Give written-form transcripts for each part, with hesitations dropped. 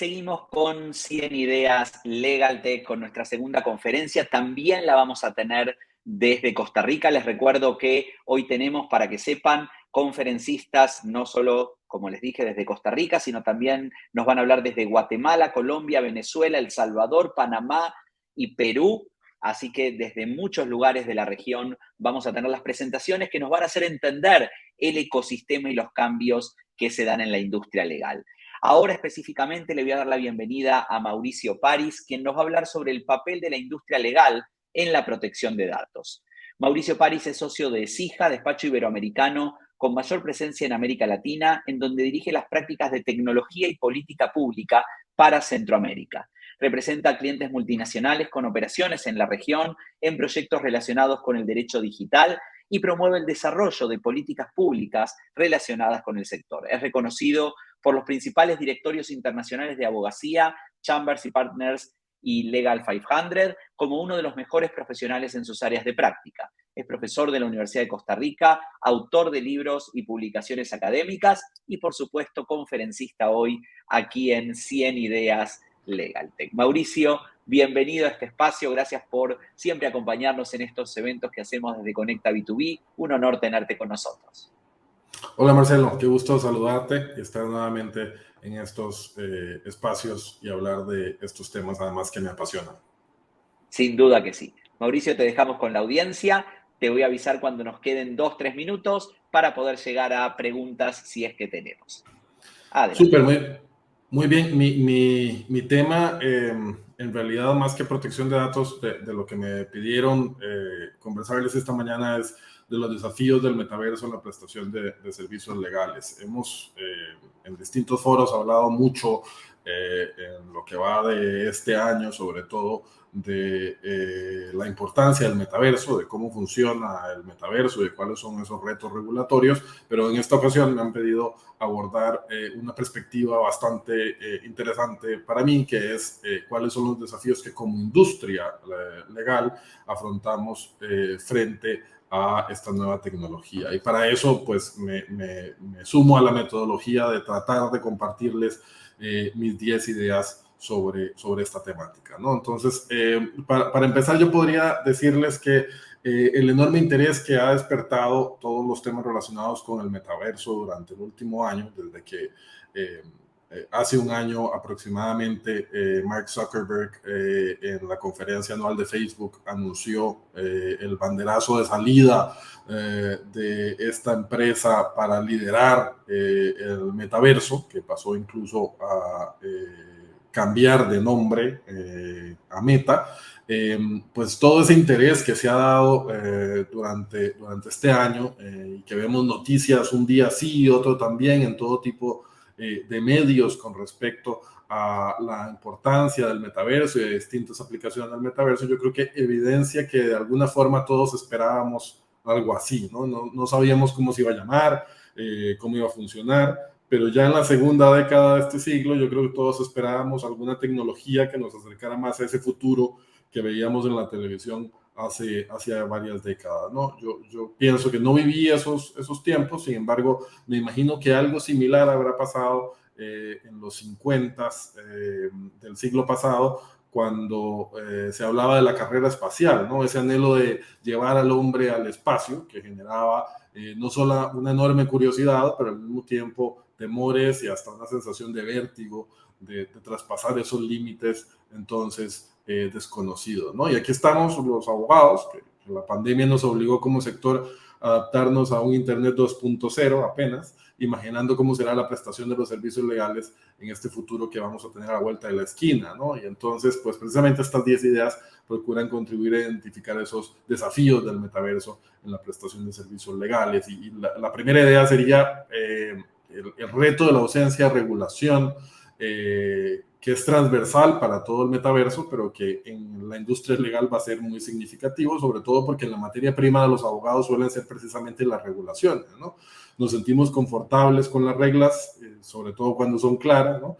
seguimos con 100 Ideas Legal Tech, con nuestra segunda conferencia. También la vamos a tener desde Costa Rica. Les recuerdo que hoy tenemos, para que sepan, conferencistas no solo, como les dije, desde Costa Rica, sino también nos van a hablar desde Guatemala, Colombia, Venezuela, El Salvador, Panamá y Perú. Así que desde muchos lugares de la región vamos a tener las presentaciones que nos van a hacer entender el ecosistema y los cambios que se dan en la industria legal. Ahora específicamente le voy a dar la bienvenida a Mauricio Paris, quien nos va a hablar sobre el papel de la industria legal en la protección de datos. Mauricio Paris es socio de SIJA, despacho iberoamericano con mayor presencia en América Latina, en donde dirige las prácticas de tecnología y política pública para Centroamérica. Representa a clientes multinacionales con operaciones en la región, en proyectos relacionados con el derecho digital y promueve el desarrollo de políticas públicas relacionadas con el sector. Es reconocido por los principales directorios internacionales de abogacía, Chambers y Partners y Legal 500, como uno de los mejores profesionales en sus áreas de práctica. Es profesor de la Universidad de Costa Rica, autor de libros y publicaciones académicas y, por supuesto, conferencista hoy aquí en 100 Ideas Legal Tech. Mauricio, bienvenido a este espacio. Gracias por siempre acompañarnos en estos eventos que hacemos desde Conecta B2B. Un honor tenerte con nosotros. Hola Marcelo, qué gusto saludarte y estar nuevamente en estos espacios y hablar de estos temas además que me apasionan. Sin duda que sí. Mauricio, te dejamos con la audiencia. Te voy a avisar cuando nos queden 2-3 minutos para poder llegar a preguntas si es que tenemos. Adelante. Súper, muy bien. Mi tema, en realidad, más que protección de datos, de lo que me pidieron conversarles esta mañana es de los desafíos del metaverso en la prestación de servicios legales. Hemos en distintos foros hablado mucho en lo que va de este año, sobre todo de la importancia del metaverso, de cómo funciona el metaverso, de cuáles son esos retos regulatorios, pero en esta ocasión me han pedido abordar una perspectiva bastante interesante para mí, que es cuáles son los desafíos que como industria legal afrontamos frente a esta nueva tecnología. Y para eso, pues, me sumo a la metodología de tratar de compartirles mis 10 ideas sobre esta temática, ¿no? Entonces, para empezar, yo podría decirles que el enorme interés que ha despertado todos los temas relacionados con el metaverso durante el último año, desde que hace un año aproximadamente Mark Zuckerberg en la conferencia anual de Facebook anunció el banderazo de salida de esta empresa para liderar el metaverso, que pasó incluso a cambiar de nombre a Meta. Pues todo ese interés que se ha dado durante este año y que vemos noticias un día sí y otro también en todo tipo de medios con respecto a la importancia del metaverso y de distintas aplicaciones del metaverso, yo creo que evidencia que de alguna forma todos esperábamos algo así, ¿no? No sabíamos cómo se iba a llamar, cómo iba a funcionar, pero ya en la segunda década de este siglo yo creo que todos esperábamos alguna tecnología que nos acercara más a ese futuro que veíamos en la televisión hace varias décadas, ¿no? Yo pienso que no viví esos tiempos, sin embargo, me imagino que algo similar habrá pasado en los 50 del siglo pasado, cuando se hablaba de la carrera espacial, ¿no? Ese anhelo de llevar al hombre al espacio, que generaba no solo una enorme curiosidad, pero al mismo tiempo temores y hasta una sensación de vértigo, de traspasar esos límites entonces desconocidos, ¿no? Y aquí estamos los abogados, que la pandemia nos obligó como sector a adaptarnos a un Internet 2.0 apenas, imaginando cómo será la prestación de los servicios legales en este futuro que vamos a tener a la vuelta de la esquina, ¿no? Y entonces, pues precisamente estas 10 ideas procuran contribuir a identificar esos desafíos del metaverso en la prestación de servicios legales. Y la primera idea sería el reto de la ausencia de regulación, que es transversal para todo el metaverso, pero que en la industria legal va a ser muy significativo, sobre todo porque en la materia prima de los abogados suelen ser precisamente las regulaciones, ¿no? Nos sentimos confortables con las reglas, sobre todo cuando son claras, ¿no?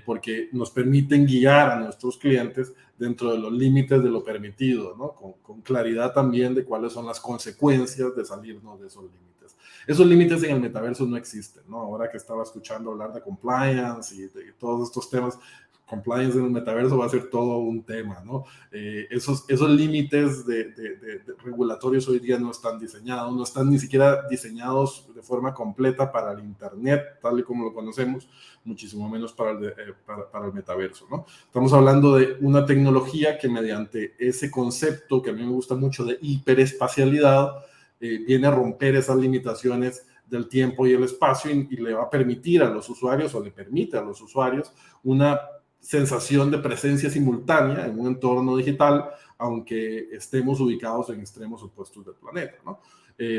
porque nos permiten guiar a nuestros clientes dentro de los límites de lo permitido, ¿no? Con claridad también de cuáles son las consecuencias de salirnos de esos límites. Esos límites en el metaverso no existen, ¿no? Ahora que estaba escuchando hablar de compliance y de todos estos temas, compliance en el metaverso va a ser todo un tema, ¿no? Esos límites de regulatorios hoy día no están diseñados, no están ni siquiera diseñados de forma completa para el Internet, tal y como lo conocemos, muchísimo menos para el metaverso, ¿no? Estamos hablando de una tecnología que mediante ese concepto que a mí me gusta mucho de hiperespacialidad, viene a romper esas limitaciones del tiempo y el espacio y le va a permitir a los usuarios, o le permite a los usuarios, una sensación de presencia simultánea en un entorno digital, aunque estemos ubicados en extremos opuestos del planeta, ¿no?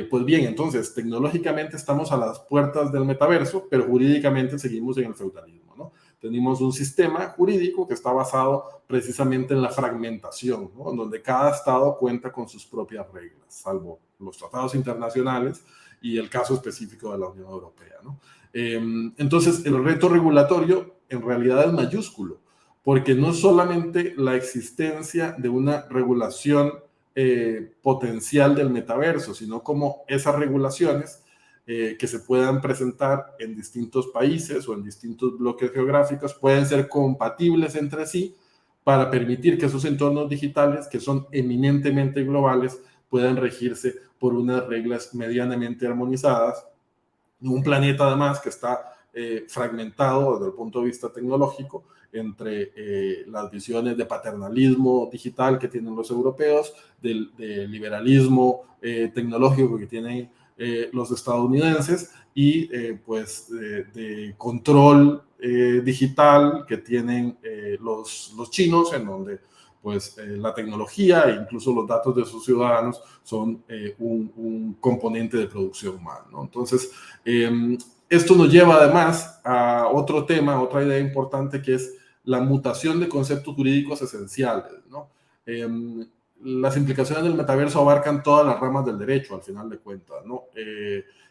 Pues bien, entonces, tecnológicamente estamos a las puertas del metaverso, pero jurídicamente seguimos en el feudalismo, ¿no? Tenemos un sistema jurídico que está basado precisamente en la fragmentación, ¿no? Donde cada estado cuenta con sus propias reglas, salvo los tratados internacionales y el caso específico de la Unión Europea, ¿no? Entonces, el reto regulatorio en realidad es mayúsculo, porque no solamente la existencia de una regulación potencial del metaverso, sino como esas regulaciones que se puedan presentar en distintos países o en distintos bloques geográficos pueden ser compatibles entre sí para permitir que esos entornos digitales, que son eminentemente globales, puedan regirse por unas reglas medianamente armonizadas. Un planeta además que está fragmentado desde el punto de vista tecnológico entre las visiones de paternalismo digital que tienen los europeos, del liberalismo tecnológico que tienen los estadounidenses y pues de control digital que tienen los chinos, en donde pues la tecnología e incluso los datos de sus ciudadanos son un componente de producción más, ¿no? Entonces, esto nos lleva además a otro tema, otra idea importante, que es la mutación de conceptos jurídicos esenciales, ¿no? Las implicaciones del metaverso abarcan todas las ramas del derecho, al final de cuentas, ¿no?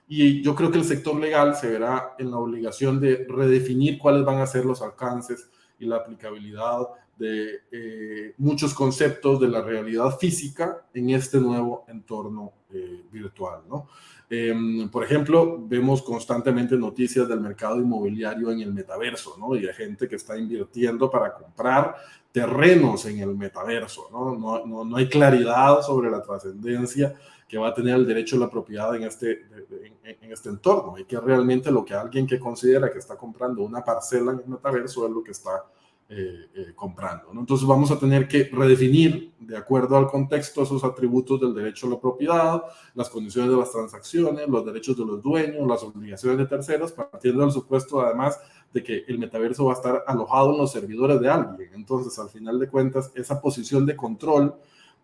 Y yo creo que el sector legal se verá en la obligación de redefinir cuáles van a ser los alcances y la aplicabilidad de muchos conceptos de la realidad física en este nuevo entorno virtual, ¿no? Por ejemplo, vemos constantemente noticias del mercado inmobiliario en el metaverso, ¿no? Y de gente que está invirtiendo para comprar terrenos en el metaverso, ¿no? No hay claridad sobre la trascendencia que va a tener el derecho a la propiedad en este entorno, y que realmente lo que alguien que considera que está comprando una parcela en el metaverso es lo que está comprando, ¿no? Entonces vamos a tener que redefinir, de acuerdo al contexto, esos atributos del derecho a la propiedad, las condiciones de las transacciones, los derechos de los dueños, las obligaciones de terceros, partiendo del supuesto además de que el metaverso va a estar alojado en los servidores de alguien. Entonces, al final de cuentas, esa posición de control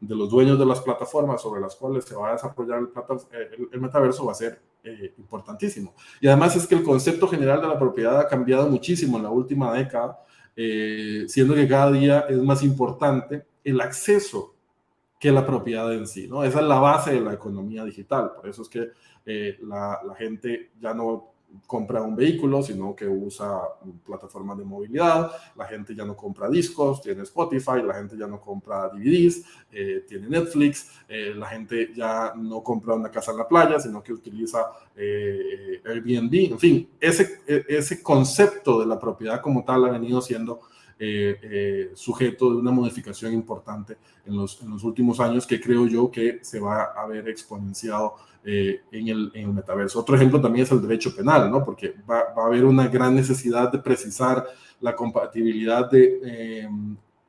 de los dueños de las plataformas sobre las cuales se va a desarrollar el metaverso va a ser importantísimo. Y además es que el concepto general de la propiedad ha cambiado muchísimo en la última década, siendo que cada día es más importante el acceso que la propiedad en sí, ¿no? Esa es la base de la economía digital. Por eso es que la gente ya no compra un vehículo, sino que usa plataformas de movilidad. La gente ya no compra discos, tiene Spotify. La gente ya no compra DVDs, tiene Netflix. La gente ya no compra una casa en la playa, sino que utiliza Airbnb. En fin, ese concepto de la propiedad como tal ha venido siendo sujeto de una modificación importante en los últimos años, que creo yo que se va a ver exponenciado en el metaverso. Otro ejemplo también es el derecho penal, ¿no? Porque va a haber una gran necesidad de precisar la compatibilidad de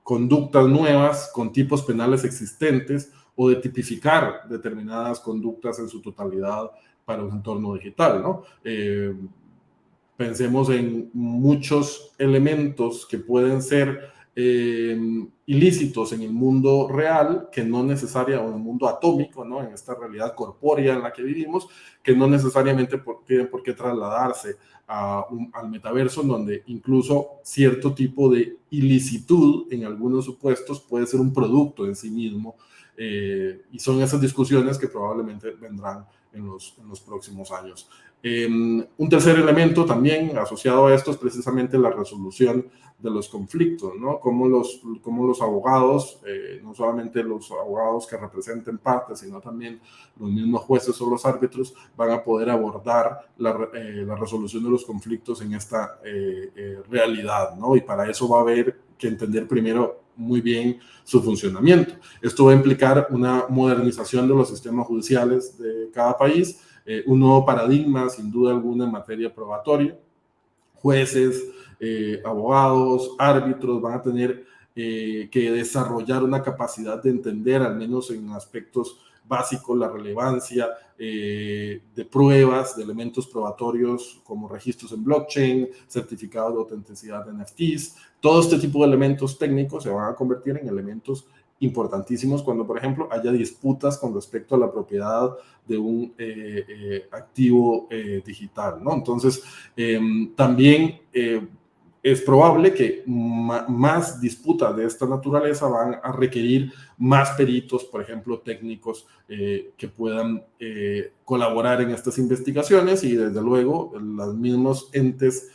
conductas nuevas con tipos penales existentes, o de tipificar determinadas conductas en su totalidad para un entorno digital, ¿no? Pensemos en muchos elementos que pueden ser ilícitos en el mundo real, que no necesariamente, o en el mundo atómico, ¿no? En esta realidad corpórea en la que vivimos, que no necesariamente tienen por qué trasladarse al metaverso, en donde incluso cierto tipo de ilicitud en algunos supuestos puede ser un producto en sí mismo y son esas discusiones que probablemente vendrán en los próximos años. Un tercer elemento también asociado a esto es precisamente la resolución de los conflictos, ¿no? Cómo los abogados, no solamente los abogados que representen partes, sino también los mismos jueces o los árbitros van a poder abordar la resolución de los conflictos en esta realidad, ¿no? Y para eso va a haber que entender primero muy bien su funcionamiento. Esto va a implicar una modernización de los sistemas judiciales de cada país, un nuevo paradigma, sin duda alguna, en materia probatoria. Jueces, abogados, árbitros van a tener que desarrollar una capacidad de entender, al menos en aspectos básicos, la relevancia de pruebas, de elementos probatorios como registros en blockchain, certificados de autenticidad de NFTs. Todo este tipo de elementos técnicos se van a convertir en elementos importantísimos cuando, por ejemplo, haya disputas con respecto a la propiedad de un activo digital, ¿no? Entonces, también es probable que más disputas de esta naturaleza van a requerir más peritos, por ejemplo, técnicos que puedan colaborar en estas investigaciones, y desde luego los mismos entes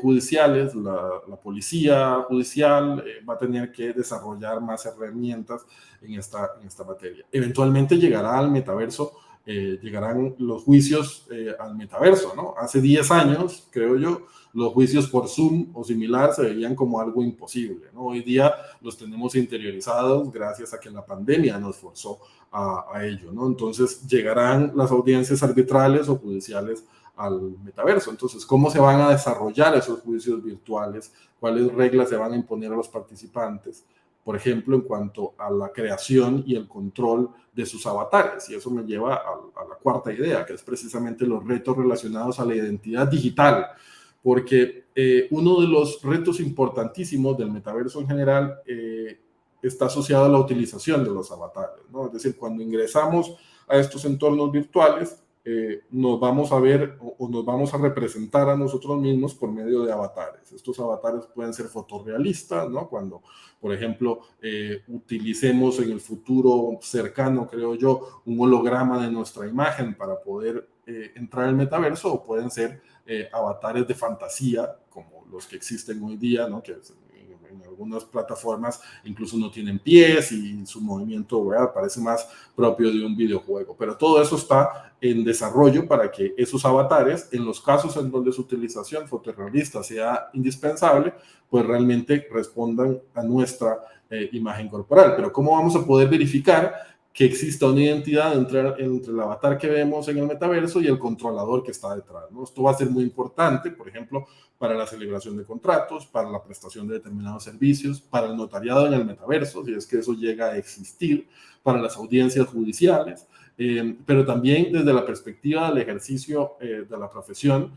judiciales, la policía judicial va a tener que desarrollar más herramientas en esta materia. Eventualmente llegará al metaverso, llegarán los juicios al metaverso, ¿no? Hace 10 años, creo yo, los juicios por Zoom o similar se veían como algo imposible, ¿no? Hoy día los tenemos interiorizados gracias a que la pandemia nos forzó a ello, ¿no? Entonces llegarán las audiencias arbitrales o judiciales al metaverso. Entonces, ¿cómo se van a desarrollar esos juicios virtuales? ¿Cuáles reglas se van a imponer a los participantes? Por ejemplo, en cuanto a la creación y el control de sus avatares. Y eso me lleva a la cuarta idea, que es precisamente los retos relacionados a la identidad digital. Porque uno de los retos importantísimos del metaverso en general está asociado a la utilización de los avatares, ¿no? Es decir, cuando ingresamos a estos entornos virtuales, nos vamos a ver o nos vamos a representar a nosotros mismos por medio de avatares. Estos avatares pueden ser fotorrealistas, ¿no? Cuando, por ejemplo, utilicemos en el futuro cercano, creo yo, un holograma de nuestra imagen para poder entrar al metaverso, o pueden ser avatares de fantasía, como los que existen hoy día, ¿no? Que en algunas plataformas incluso no tienen pies y su movimiento, ¿verdad?, parece más propio de un videojuego. Pero todo eso está en desarrollo para que esos avatares, en los casos en donde su utilización fotorrealista sea indispensable, pues realmente respondan a nuestra imagen corporal. Pero ¿cómo vamos a poder verificar que exista una identidad entre el avatar que vemos en el metaverso y el controlador que está detrás, ¿no? Esto va a ser muy importante, por ejemplo, para la celebración de contratos, para la prestación de determinados servicios, para el notariado en el metaverso, si es que eso llega a existir, para las audiencias judiciales, pero también desde la perspectiva del ejercicio de la profesión,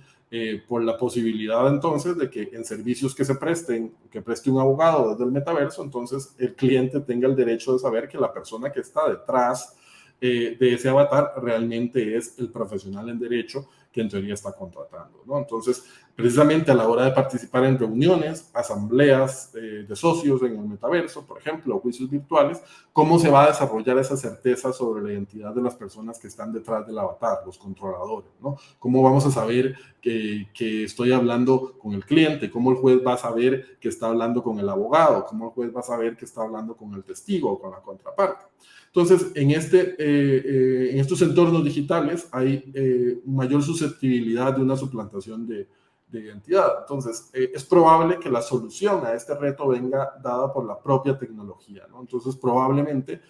por la posibilidad entonces de que en servicios que se presten, que preste un abogado desde el metaverso, entonces el cliente tenga el derecho de saber que la persona que está detrás de ese avatar realmente es el profesional en derecho que en teoría está contratando, ¿no? Entonces, precisamente a la hora de participar en reuniones, asambleas de socios en el metaverso, por ejemplo, o juicios virtuales, ¿cómo se va a desarrollar esa certeza sobre la identidad de las personas que están detrás del avatar, los controladores, ¿no? ¿Cómo vamos a saber que estoy hablando con el cliente? ¿Cómo el juez va a saber que está hablando con el abogado? ¿Cómo el juez va a saber que está hablando con el testigo o con la contraparte? Entonces, en estos entornos digitales hay mayor susceptibilidad de una suplantación de identidad. Entonces, es probable que la solución a este reto venga dada por la propia tecnología, ¿no? Entonces, probablemente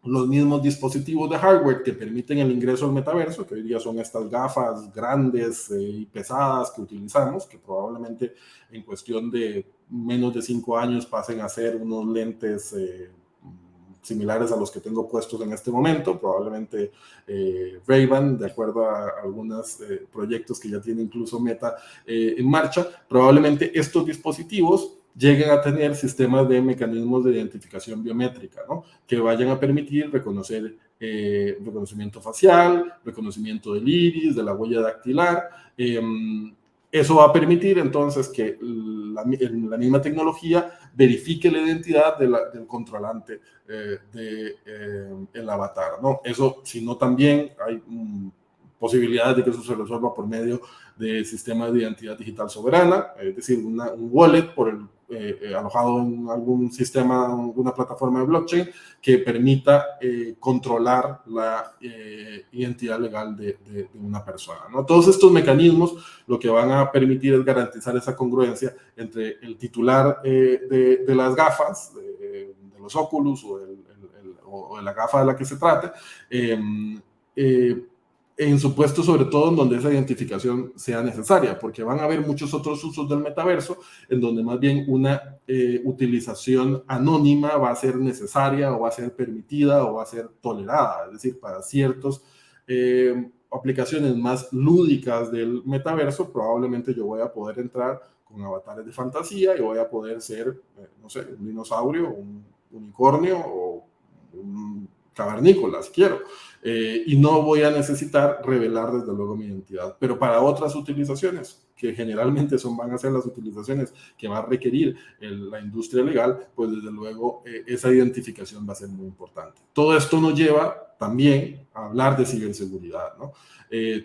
los mismos dispositivos de hardware que permiten el ingreso al metaverso, que hoy día son estas gafas grandes y pesadas que utilizamos, que probablemente en cuestión de menos de 5 años pasen a ser unos lentes similares a los que tengo puestos en este momento, probablemente Ray-Ban, de acuerdo a algunos proyectos que ya tiene incluso Meta en marcha. Probablemente estos dispositivos lleguen a tener sistemas de mecanismos de identificación biométrica, ¿no?, que vayan a permitir reconocer reconocimiento facial, reconocimiento del iris, de la huella dactilar, Eso va a permitir entonces que la misma tecnología verifique la identidad del controlante del avatar, ¿no? Eso, si no, también hay posibilidades de que eso se resuelva por medio de sistemas de identidad digital soberana, es decir, un wallet alojado en algún sistema, una plataforma de blockchain que permita controlar la identidad legal de una persona, ¿no? Todos estos mecanismos lo que van a permitir es garantizar esa congruencia entre el titular de las gafas, de los Oculus o de la gafa de la que se trate, en su puesto, sobre todo en donde esa identificación sea necesaria, porque van a haber muchos otros usos del metaverso en donde más bien una utilización anónima va a ser necesaria o va a ser permitida o va a ser tolerada, es decir, para ciertos aplicaciones más lúdicas del metaverso, probablemente yo voy a poder entrar con avatares de fantasía y voy a poder ser, no sé, un dinosaurio, un unicornio o un cavernícola, si quiero. Y no voy a necesitar revelar desde luego mi identidad. Pero para otras utilizaciones, que generalmente van a ser las utilizaciones que va a requerir la industria legal, pues desde luego esa identificación va a ser muy importante. Todo esto nos lleva también a hablar de ciberseguridad, ¿no?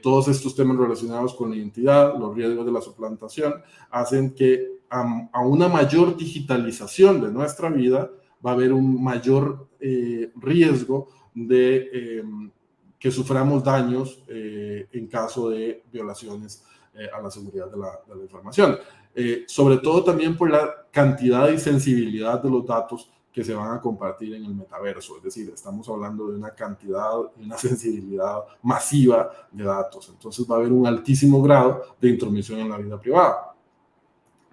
Todos estos temas relacionados con la identidad, los riesgos de la suplantación, hacen que a una mayor digitalización de nuestra vida va a haber un mayor riesgo de que suframos daños en caso de violaciones a la seguridad de la información. Sobre todo también por la cantidad y sensibilidad de los datos que se van a compartir en el metaverso. Es decir, estamos hablando de una cantidad y una sensibilidad masiva de datos. Entonces va a haber un altísimo grado de intromisión en la vida privada.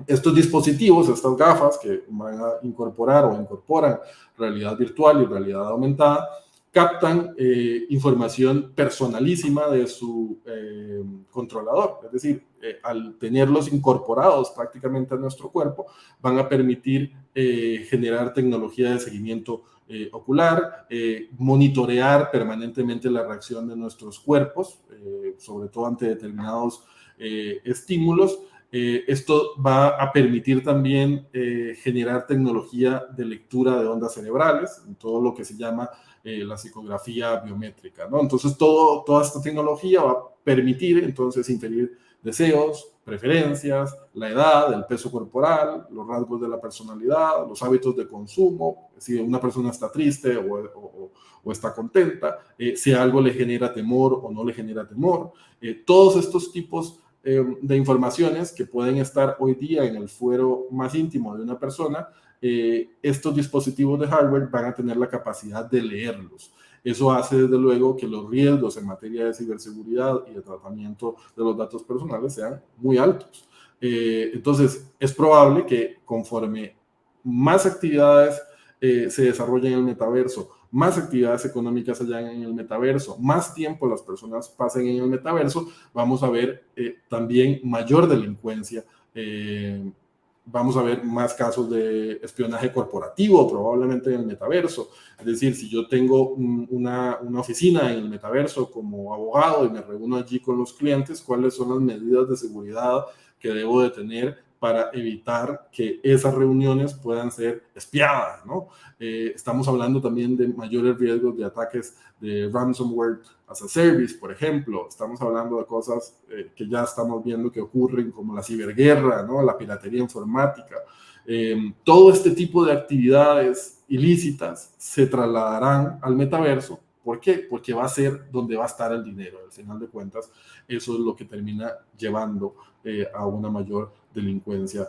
Estos dispositivos, estas gafas que van a incorporar o incorporan realidad virtual y realidad aumentada, captan información personalísima de su controlador. Es decir, al tenerlos incorporados prácticamente a nuestro cuerpo, van a permitir generar tecnología de seguimiento ocular, monitorear permanentemente la reacción de nuestros cuerpos, sobre todo ante determinados estímulos. Esto va a permitir también generar tecnología de lectura de ondas cerebrales, en todo lo que se llama la psicografía biométrica, ¿no? Entonces, toda esta tecnología va a permitir, entonces, inferir deseos, preferencias, la edad, el peso corporal, los rasgos de la personalidad, los hábitos de consumo, si una persona está triste o está contenta, si algo le genera temor o no le genera temor. Todos estos tipos de informaciones que pueden estar hoy día en el fuero más íntimo de una persona, estos dispositivos de hardware van a tener la capacidad de leerlos. Eso hace desde luego que los riesgos en materia de ciberseguridad y de tratamiento de los datos personales sean muy altos. Entonces, es probable que conforme más actividades se desarrollen en el metaverso, más actividades económicas hayan en el metaverso, más tiempo las personas pasen en el metaverso, vamos a ver también mayor delincuencia, vamos a ver más casos de espionaje corporativo probablemente en el metaverso. Es decir, si yo tengo una oficina en el metaverso como abogado y me reúno allí con los clientes, ¿cuáles son las medidas de seguridad que debo de tener para evitar que esas reuniones puedan ser espiadas, ¿no? Estamos hablando también de mayores riesgos de ataques de ransomware as a service, por ejemplo. Estamos hablando de cosas que ya estamos viendo que ocurren, como la ciberguerra, ¿no? La piratería informática. Todo este tipo de actividades ilícitas se trasladarán al metaverso. ¿Por qué? Porque va a ser donde va a estar el dinero. Al final de cuentas, eso es lo que termina llevando a una mayor delincuencia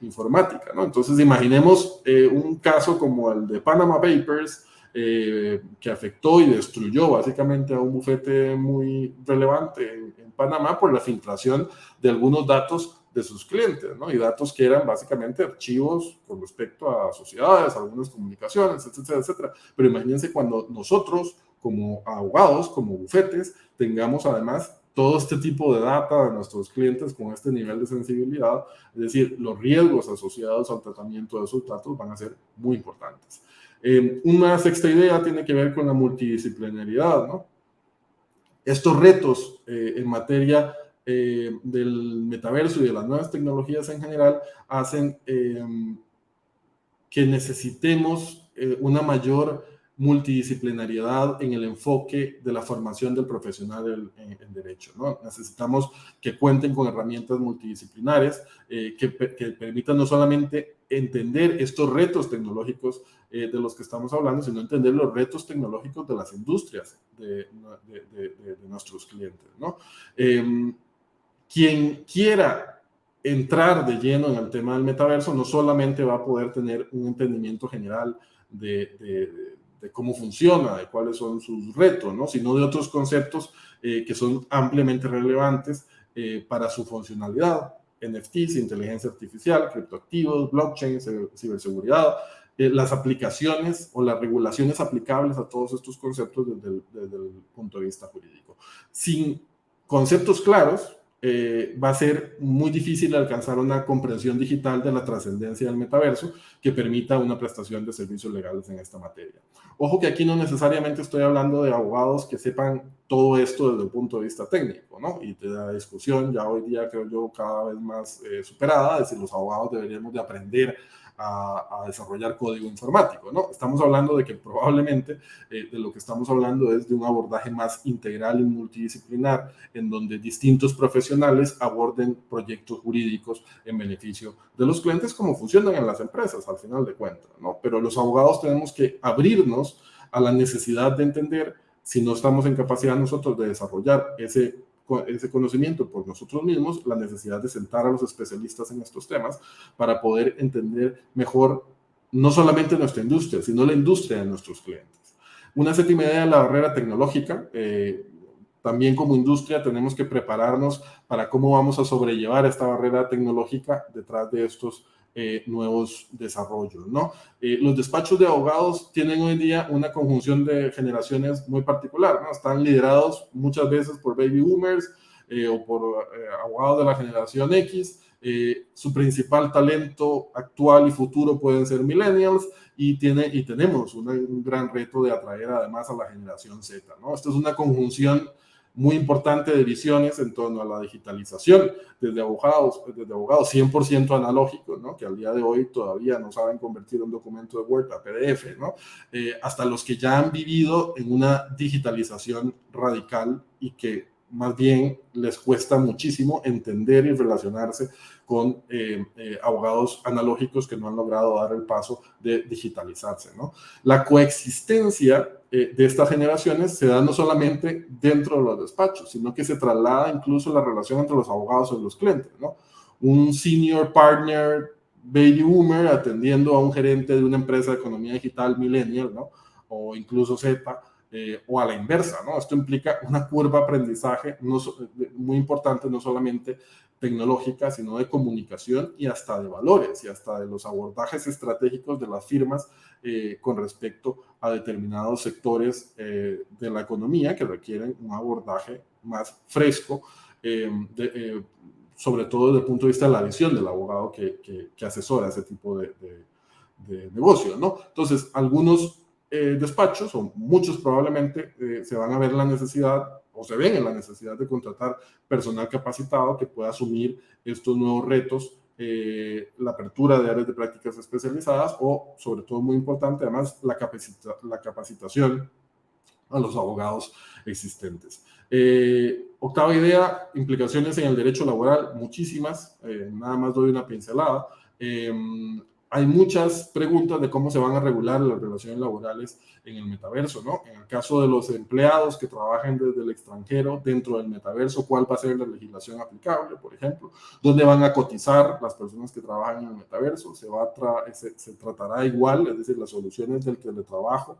informática, ¿no? Entonces, imaginemos un caso como el de Panama Papers, que afectó y destruyó básicamente a un bufete muy relevante en Panamá por la filtración de algunos datos de sus clientes, ¿no? Y datos que eran básicamente archivos con respecto a sociedades, algunas comunicaciones, etcétera, etcétera. Pero imagínense cuando nosotros, como abogados, como bufetes, tengamos además todo este tipo de data de nuestros clientes con este nivel de sensibilidad, es decir, los riesgos asociados al tratamiento de esos datos van a ser muy importantes. Una sexta idea tiene que ver con la multidisciplinaridad, ¿no? Estos retos en materia del metaverso y de las nuevas tecnologías en general hacen que necesitemos una mayor multidisciplinariedad en el enfoque de la formación del profesional en derecho, ¿no? Necesitamos que cuenten con herramientas multidisciplinares que permitan no solamente entender estos retos tecnológicos de los que estamos hablando, sino entender los retos tecnológicos de las industrias de nuestros clientes, ¿no? Quien quiera entrar de lleno en el tema del metaverso no solamente va a poder tener un entendimiento general de cómo funciona, de cuáles son sus retos, ¿no? Sino de otros conceptos que son ampliamente relevantes para su funcionalidad. NFTs, inteligencia artificial, criptoactivos, blockchain, ciberseguridad, las aplicaciones o las regulaciones aplicables a todos estos conceptos desde el punto de vista jurídico. Sin conceptos claros, va a ser muy difícil alcanzar una comprensión digital de la trascendencia del metaverso que permita una prestación de servicios legales en esta materia. Ojo que aquí no necesariamente estoy hablando de abogados que sepan todo esto desde el punto de vista técnico, ¿no? Y de la discusión ya hoy día creo yo cada vez más superada, es decir, los abogados deberíamos de aprender a desarrollar código informático, ¿no? Estamos hablando de que probablemente de lo que estamos hablando es de un abordaje más integral y multidisciplinar en donde distintos profesionales aborden proyectos jurídicos en beneficio de los clientes como funcionan en las empresas al final de cuentas, ¿no? Pero los abogados tenemos que abrirnos a la necesidad de entender si no estamos en capacidad nosotros de desarrollar ese conocimiento por nosotros mismos, la necesidad de sentar a los especialistas en estos temas para poder entender mejor no solamente nuestra industria, sino la industria de nuestros clientes. Una séptima idea es la barrera tecnológica. También como industria tenemos que prepararnos para cómo vamos a sobrellevar esta barrera tecnológica detrás de estos nuevos desarrollos, ¿no? Los despachos de abogados tienen hoy en día una conjunción de generaciones muy particular, ¿no? Están liderados muchas veces por baby boomers o por abogados de la generación X. Su principal talento actual y futuro pueden ser millennials y tenemos un gran reto de atraer además a la generación Z, ¿no? Esto es una conjunción muy importante de visiones en torno a la digitalización, desde abogados 100% analógicos, ¿no? Que al día de hoy todavía no saben convertir un documento de Word a PDF, ¿no? Hasta los que ya han vivido en una digitalización radical y que más bien les cuesta muchísimo entender y relacionarse con abogados analógicos que no han logrado dar el paso de digitalizarse, ¿no? La coexistencia de estas generaciones se da no solamente dentro de los despachos, sino que se traslada incluso la relación entre los abogados y los clientes, ¿no? Un senior partner baby boomer atendiendo a un gerente de una empresa de economía digital millennial, ¿no? O incluso Z, o a la inversa, ¿no? Esto implica una curva de aprendizaje muy importante, no solamente tecnológica, sino de comunicación y hasta de valores y hasta de los abordajes estratégicos de las firmas con respecto a determinados sectores de la economía que requieren un abordaje más fresco, sobre todo desde el punto de vista de la visión del abogado que asesora ese tipo de negocio, ¿no? Entonces, algunos despachos, o muchos probablemente, se van a ver la necesidad o se ven en la necesidad de contratar personal capacitado que pueda asumir estos nuevos retos, la apertura de áreas de prácticas especializadas o, sobre todo muy importante, además, la capacitación a los abogados existentes. Octava idea, implicaciones en el derecho laboral, muchísimas, nada más doy una pincelada. Hay muchas preguntas de cómo se van a regular las relaciones laborales en el metaverso, ¿no? En el caso de los empleados que trabajen desde el extranjero dentro del metaverso, ¿cuál va a ser la legislación aplicable, por ejemplo? ¿Dónde van a cotizar las personas que trabajan en el metaverso? ¿Se tratará igual? Es decir, las soluciones del teletrabajo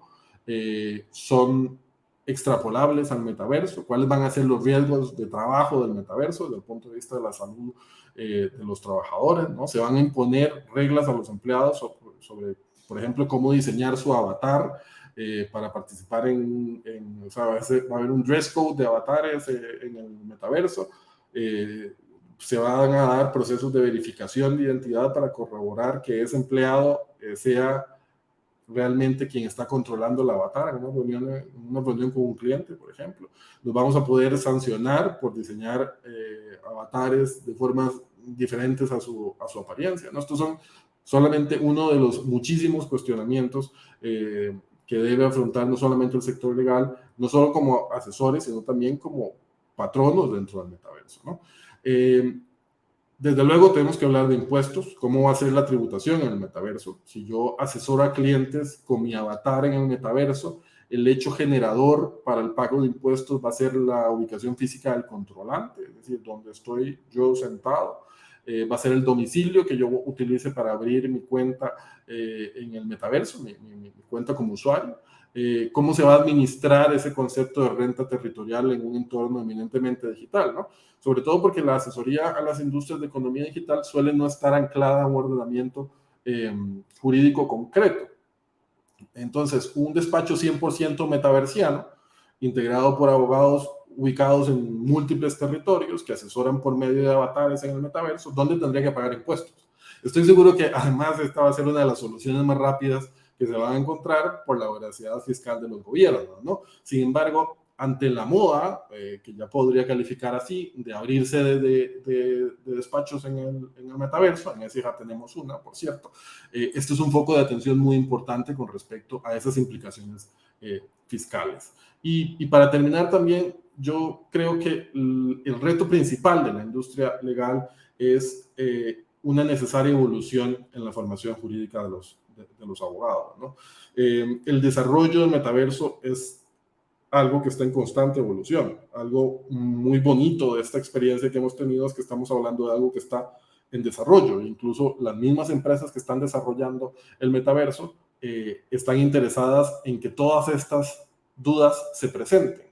son extrapolables al metaverso. ¿Cuáles van a ser los riesgos de trabajo del metaverso desde el punto de vista de la salud de los trabajadores, ¿no? Se van a imponer reglas a los empleados sobre, por ejemplo, cómo diseñar su avatar para participar o sea, va a haber un dress code de avatares en el metaverso. Se van a dar procesos de verificación de identidad para corroborar que ese empleado sea realmente quien está controlando el avatar en una reunión con un cliente, por ejemplo. Nos vamos a poder sancionar por diseñar avatares de formas diferentes a su apariencia, ¿no? Estos son solamente uno de los muchísimos cuestionamientos que debe afrontar no solamente el sector legal, no solo como asesores, sino también como patronos dentro del metaverso, ¿no? Desde luego tenemos que hablar de impuestos, cómo va a ser la tributación en el metaverso. Si yo asesoro a clientes con mi avatar en el metaverso, el hecho generador para el pago de impuestos va a ser la ubicación física del controlante, es decir, donde estoy yo sentado. Va a ser el domicilio que yo utilice para abrir mi cuenta en el metaverso, mi cuenta como usuario. Cómo se va a administrar ese concepto de renta territorial en un entorno eminentemente digital, ¿no? Sobre todo porque la asesoría a las industrias de economía digital suele no estar anclada a un ordenamiento jurídico concreto. Entonces, un despacho 100% metaversiano, integrado por abogados ubicados en múltiples territorios que asesoran por medio de avatares en el metaverso, ¿dónde tendría que pagar impuestos? Estoy seguro que además esta va a ser una de las soluciones más rápidas que se van a encontrar por la voracidad fiscal de los gobiernos, ¿no? Sin embargo, ante la moda, que ya podría calificar así, de abrirse de despachos en el metaverso, en ese ya tenemos una, por cierto, esto es un foco de atención muy importante con respecto a esas implicaciones fiscales. Y para terminar también, yo creo que el reto principal de la industria legal es una necesaria evolución en la formación jurídica de los abogados, ¿no? El desarrollo del metaverso es algo que está en constante evolución. Algo muy bonito de esta experiencia que hemos tenido es que estamos hablando de algo que está en desarrollo. Incluso las mismas empresas que están desarrollando el metaverso están interesadas en que todas estas dudas se presenten.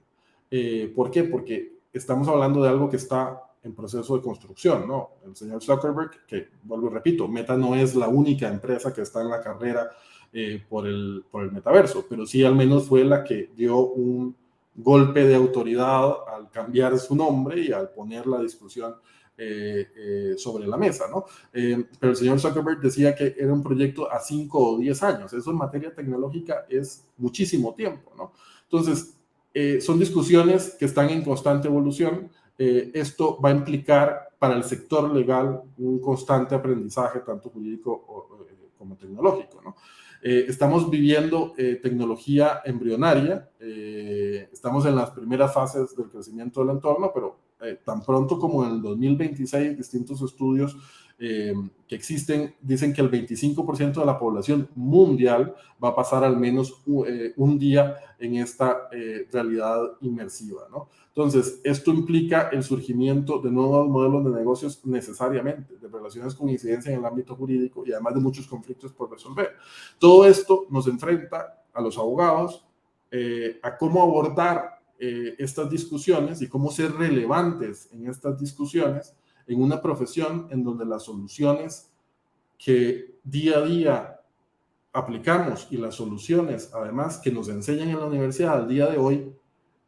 ¿Por qué? Porque estamos hablando de algo que está en proceso de construcción, ¿no? El señor Zuckerberg, que vuelvo y repito, Meta no es la única empresa que está en la carrera por el metaverso, pero sí al menos fue la que dio un golpe de autoridad al cambiar su nombre y al poner la discusión sobre la mesa, ¿no? Pero el señor Zuckerberg decía que era un proyecto a 5 o 10 años. Eso en materia tecnológica es muchísimo tiempo, ¿no? Entonces, son discusiones que están en constante evolución. Esto va a implicar para el sector legal un constante aprendizaje, tanto jurídico como tecnológico, ¿no? Estamos viviendo tecnología embrionaria, estamos en las primeras fases del crecimiento del entorno, pero tan pronto como en el 2026, distintos estudios que existen dicen que el 25% de la población mundial va a pasar al menos un día en esta realidad inmersiva, ¿no? Entonces, esto implica el surgimiento de nuevos modelos de negocios necesariamente, de relaciones con incidencia en el ámbito jurídico y además de muchos conflictos por resolver. Todo esto nos enfrenta a los abogados a cómo abordar estas discusiones y cómo ser relevantes en estas discusiones en una profesión en donde las soluciones que día a día aplicamos y las soluciones además que nos enseñan en la universidad al día de hoy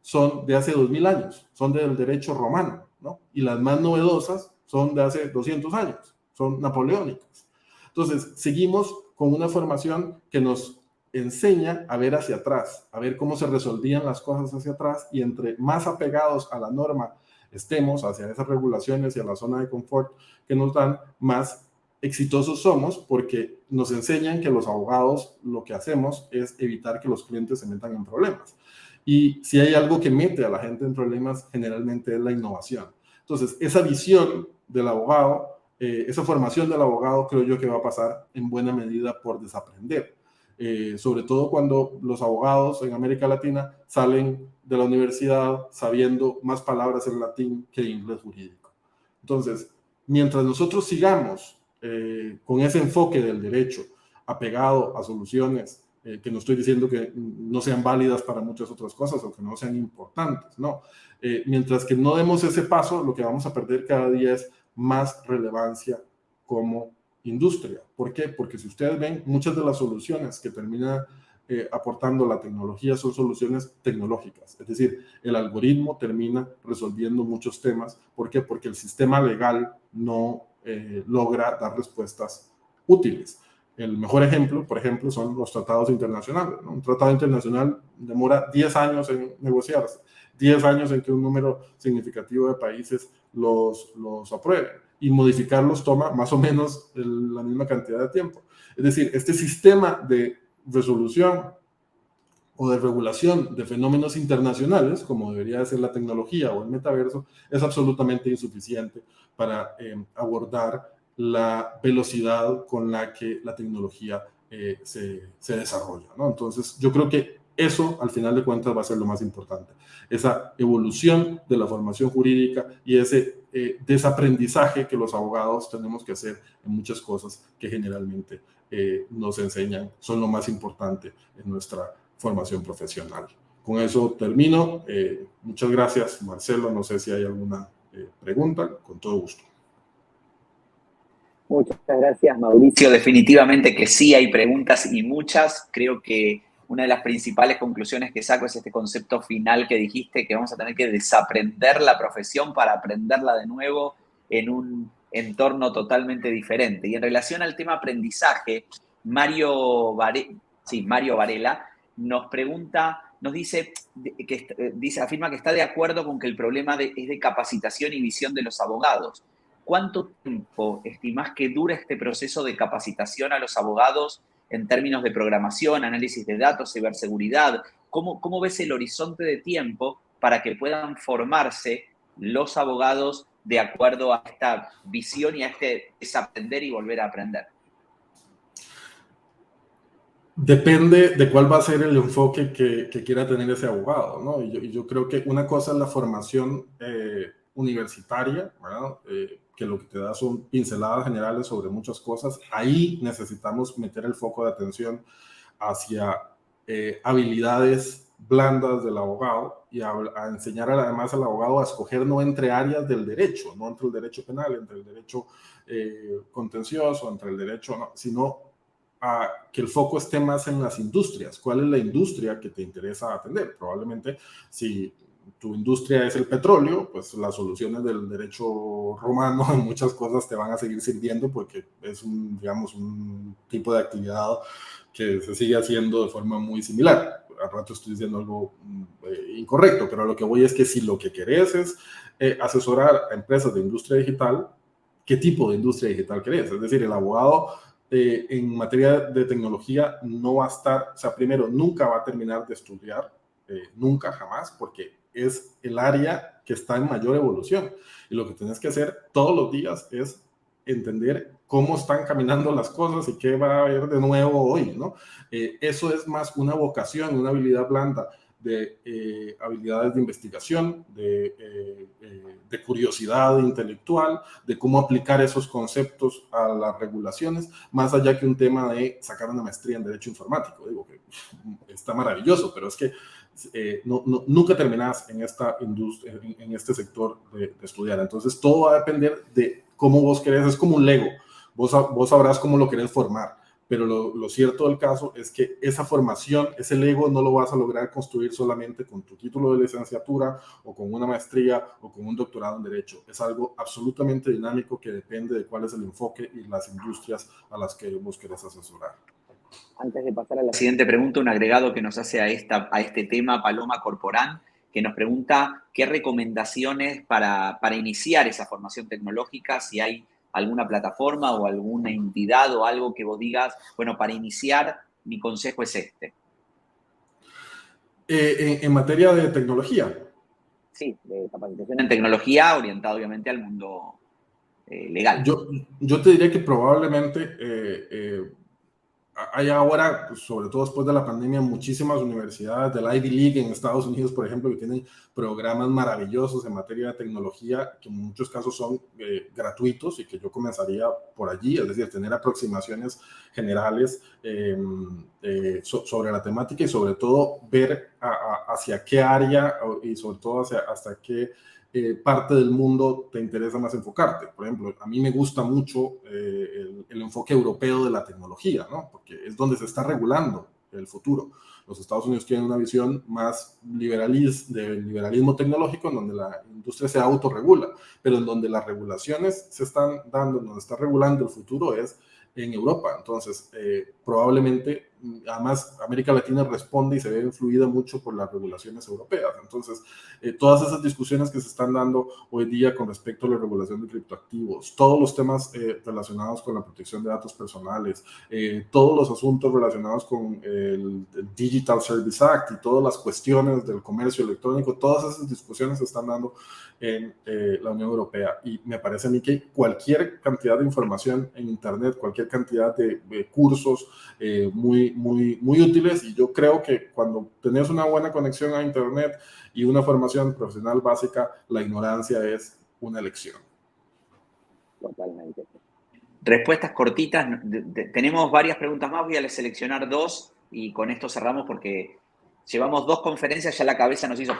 son de hace 2000 años, son del derecho romano, ¿no? Y las más novedosas son de hace 200 años, son napoleónicas. Entonces, seguimos con una formación que nos enseña a ver hacia atrás, a ver cómo se resolvían las cosas hacia atrás, y entre más apegados a la norma estemos, hacia esas regulaciones y a la zona de confort que nos dan, más exitosos somos, porque nos enseñan que los abogados lo que hacemos es evitar que los clientes se metan en problemas. Y si hay algo que mete a la gente en problemas, generalmente es la innovación. Entonces, esa visión del abogado, esa formación del abogado, creo yo que va a pasar en buena medida por desaprender. Sobre todo cuando los abogados en América Latina salen de la universidad sabiendo más palabras en latín que inglés jurídico. Entonces, mientras nosotros sigamos con ese enfoque del derecho apegado a soluciones que no estoy diciendo que no sean válidas para muchas otras cosas o que no sean importantes, no. Mientras que no demos ese paso, lo que vamos a perder cada día es más relevancia como industria. ¿Por qué? Porque si ustedes ven, muchas de las soluciones que termina aportando la tecnología son soluciones tecnológicas. Es decir, el algoritmo termina resolviendo muchos temas. ¿Por qué? Porque el sistema legal no logra dar respuestas útiles. El mejor ejemplo, por ejemplo, son los tratados internacionales, ¿no? Un tratado internacional demora 10 años en negociarse, 10 años en que un número significativo de países los aprueben, y modificarlos toma más o menos la misma cantidad de tiempo. Es decir, este sistema de resolución o de regulación de fenómenos internacionales, como debería ser la tecnología o el metaverso, es absolutamente insuficiente para abordar la velocidad con la que la tecnología se desarrolla, ¿no? Entonces, yo creo que eso, al final de cuentas, va a ser lo más importante. Esa evolución de la formación jurídica y ese desaprendizaje que los abogados tenemos que hacer en muchas cosas que generalmente nos enseñan, son lo más importante en nuestra formación profesional. Con eso termino. Muchas gracias, Marcelo. No sé si hay alguna pregunta. Con todo gusto. Muchas gracias, Mauricio. Definitivamente que sí hay preguntas y muchas. Creo que una de las principales conclusiones que saco es este concepto final que dijiste, que vamos a tener que desaprender la profesión para aprenderla de nuevo en un entorno totalmente diferente. Y en relación al tema aprendizaje, Mario Varela nos pregunta, nos dice, afirma que está de acuerdo con que el problema es de capacitación y visión de los abogados. ¿Cuánto tiempo estimás que dura este proceso de capacitación a los abogados en términos de programación, análisis de datos, ciberseguridad? ¿Cómo ves el horizonte de tiempo para que puedan formarse los abogados de acuerdo a esta visión y a este desaprender y volver a aprender? Depende de cuál va a ser el enfoque que quiera tener ese abogado, ¿no? Y yo creo que una cosa es la formación universitaria, ¿verdad? Que lo que te da son pinceladas generales sobre muchas cosas. Ahí necesitamos meter el foco de atención hacia habilidades blandas del abogado y a enseñar además al abogado a escoger no entre áreas del derecho, no entre el derecho penal, entre el derecho contencioso, entre el derecho, no, sino a que el foco esté más en las industrias. ¿Cuál es la industria que te interesa atender? Probablemente si tu industria es el petróleo, pues las soluciones del derecho romano en muchas cosas te van a seguir sirviendo porque es digamos, un tipo de actividad que se sigue haciendo de forma muy similar. Al rato estoy diciendo algo incorrecto, pero lo que voy es que si lo que querés es asesorar a empresas de industria digital, ¿qué tipo de industria digital querés? Es decir, el abogado en materia de tecnología no va a estar, o sea, primero, nunca va a terminar de estudiar, nunca, jamás, porque es el área que está en mayor evolución. Y lo que tienes que hacer todos los días es entender cómo están caminando las cosas y qué va a haber de nuevo hoy, ¿no? Eso es más una vocación, una habilidad blanda de habilidades de investigación, de curiosidad intelectual, de cómo aplicar esos conceptos a las regulaciones, más allá que un tema de sacar una maestría en Derecho Informático. Digo que está maravilloso, pero es que nunca terminás en esta industria, en este sector de estudiar. Entonces, todo va a depender de cómo vos querés. Es como un Lego. Vos sabrás cómo lo querés formar. Pero lo cierto del caso es que esa formación, ese Lego, no lo vas a lograr construir solamente con tu título de licenciatura o con una maestría o con un doctorado en Derecho. Es algo absolutamente dinámico que depende de cuál es el enfoque y las industrias a las que vos querés asesorar. Antes de pasar a la siguiente pregunta, un agregado que nos hace a este tema Paloma Corporán, que nos pregunta qué recomendaciones para iniciar esa formación tecnológica, si hay alguna plataforma o alguna entidad o algo que vos digas, bueno, para iniciar, mi consejo es este. En materia de tecnología. Sí, de capacitación en tecnología orientada obviamente al mundo legal. Yo te diría que probablemente hay ahora, pues, sobre todo después de la pandemia, muchísimas universidades del Ivy League en Estados Unidos, por ejemplo, que tienen programas maravillosos en materia de tecnología, que en muchos casos son gratuitos y que yo comenzaría por allí, es decir, tener aproximaciones generales sobre la temática y sobre todo ver hacia qué área y sobre todo hasta qué parte del mundo te interesa más enfocarte. Por ejemplo, a mí me gusta mucho el enfoque europeo de la tecnología, ¿no? Porque es donde se está regulando el futuro. Los Estados Unidos tienen una visión más del liberalismo tecnológico, en donde la industria se autorregula, pero en donde las regulaciones se están dando, en donde está regulando el futuro es en Europa. Entonces, probablemente, además, América Latina responde y se ve influida mucho por las regulaciones europeas. Entonces, todas esas discusiones que se están dando hoy día con respecto a la regulación de criptoactivos, todos los temas relacionados con la protección de datos personales, todos los asuntos relacionados con el Digital Service Act y todas las cuestiones del comercio electrónico, todas esas discusiones se están dando en la Unión Europea. Y me parece a mí que cualquier cantidad de información en Internet, cualquier cantidad de cursos muy útiles, y yo creo que cuando tenés una buena conexión a Internet y una formación profesional básica, la ignorancia es una elección. Totalmente. Respuestas cortitas. Tenemos varias preguntas más, voy a seleccionar 2 y con esto cerramos porque llevamos 2 conferencias, ya la cabeza nos hizo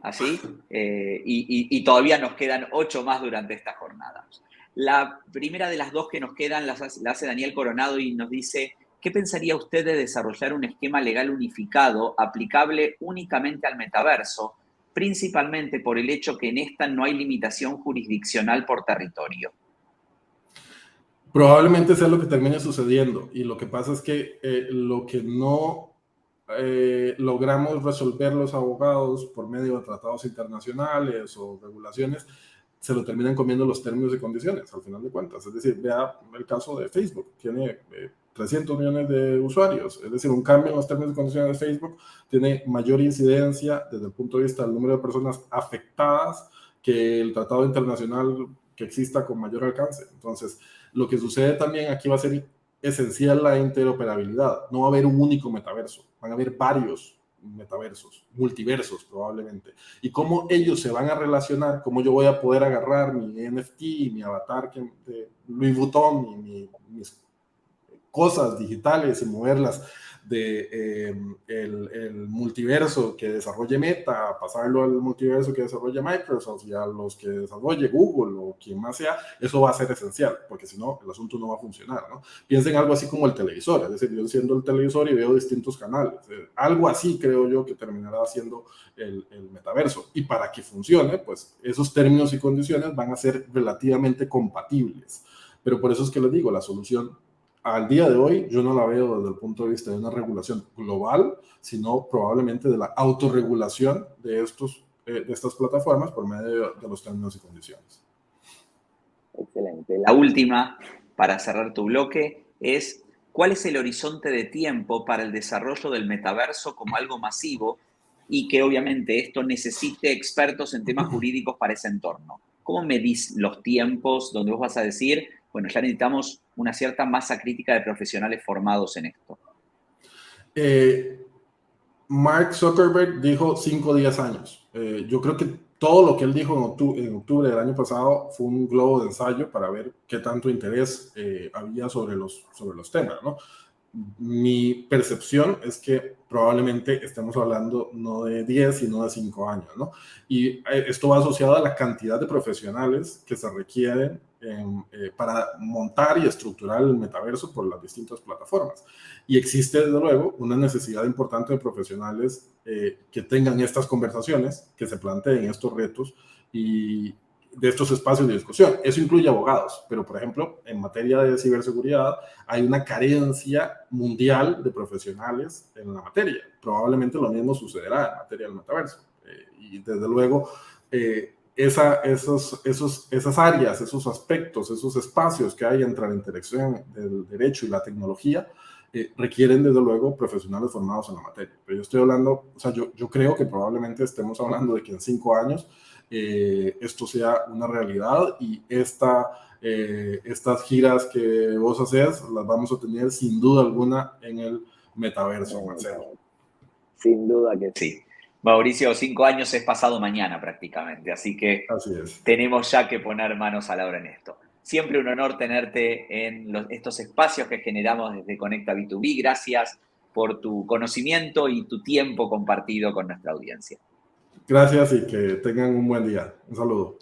así, y todavía nos quedan 8 más durante esta jornada. La primera de las 2 que nos quedan la hace Daniel Coronado y nos dice: ¿qué pensaría usted de desarrollar un esquema legal unificado aplicable únicamente al metaverso, principalmente por el hecho que en esta no hay limitación jurisdiccional por territorio? Probablemente sea lo que termine sucediendo, y lo que pasa es que lo que no logramos resolver los abogados por medio de tratados internacionales o regulaciones, se lo terminan comiendo los términos y condiciones, al final de cuentas. Es decir, vea el caso de Facebook, tiene 300 millones de usuarios, es decir, un cambio en los términos y condiciones de Facebook tiene mayor incidencia desde el punto de vista del número de personas afectadas que el tratado internacional que exista con mayor alcance. Entonces, lo que sucede también aquí va a ser esencial la interoperabilidad. No va a haber un único metaverso, van a haber varios metaversos, multiversos probablemente. Y cómo ellos se van a relacionar, cómo yo voy a poder agarrar mi NFT, mi avatar de Louis Vuitton y mis cosas digitales y moverlas de el multiverso que desarrolle Meta, pasarlo al multiverso que desarrolle Microsoft y a los que desarrolle Google o quien más sea, eso va a ser esencial, porque si no, el asunto no va a funcionar, ¿no? Piensen algo así como el televisor, es decir, yo enciendo el televisor y veo distintos canales. Algo así creo yo que terminará siendo el metaverso. Y para que funcione, pues esos términos y condiciones van a ser relativamente compatibles. Pero por eso es que les digo, la solución al día de hoy yo no la veo desde el punto de vista de una regulación global, sino probablemente de la autorregulación de estas plataformas por medio de los términos y condiciones. Excelente. La última, para cerrar tu bloque, es: ¿cuál es el horizonte de tiempo para el desarrollo del metaverso como algo masivo y que obviamente esto necesite expertos en temas jurídicos para ese entorno? ¿Cómo medís los tiempos donde vos vas a decir, bueno, ya necesitamos una cierta masa crítica de profesionales formados en esto? Mark Zuckerberg dijo 5 o 10 años. Yo creo que todo lo que él dijo en octubre del año pasado fue un globo de ensayo para ver qué tanto interés había sobre los temas, ¿no? Mi percepción es que probablemente estemos hablando no de 10, sino de 5 años, ¿no? Y esto va asociado a la cantidad de profesionales que se requieren para montar y estructurar el metaverso por las distintas plataformas. Y existe, desde luego, una necesidad importante de profesionales que tengan estas conversaciones, que se planteen estos retos y de estos espacios de discusión. Eso incluye abogados, pero por ejemplo, en materia de ciberseguridad hay una carencia mundial de profesionales en la materia. Probablemente lo mismo sucederá en materia del metaverso. Y desde luego, esas áreas, esos aspectos, esos espacios que hay entre la interacción del derecho y la tecnología requieren desde luego profesionales formados en la materia. Pero yo estoy hablando, o sea, yo creo que probablemente estemos hablando de que en 5 años esto sea una realidad y estas giras que vos haces las vamos a tener sin duda alguna en el metaverso, Marcelo. Sin duda que sí. Mauricio, 5 años es pasado mañana prácticamente, así que tenemos ya que poner manos a la obra en esto. Siempre un honor tenerte en estos espacios que generamos desde Conecta B2B. Gracias por tu conocimiento y tu tiempo compartido con nuestra audiencia. Gracias y que tengan un buen día. Un saludo.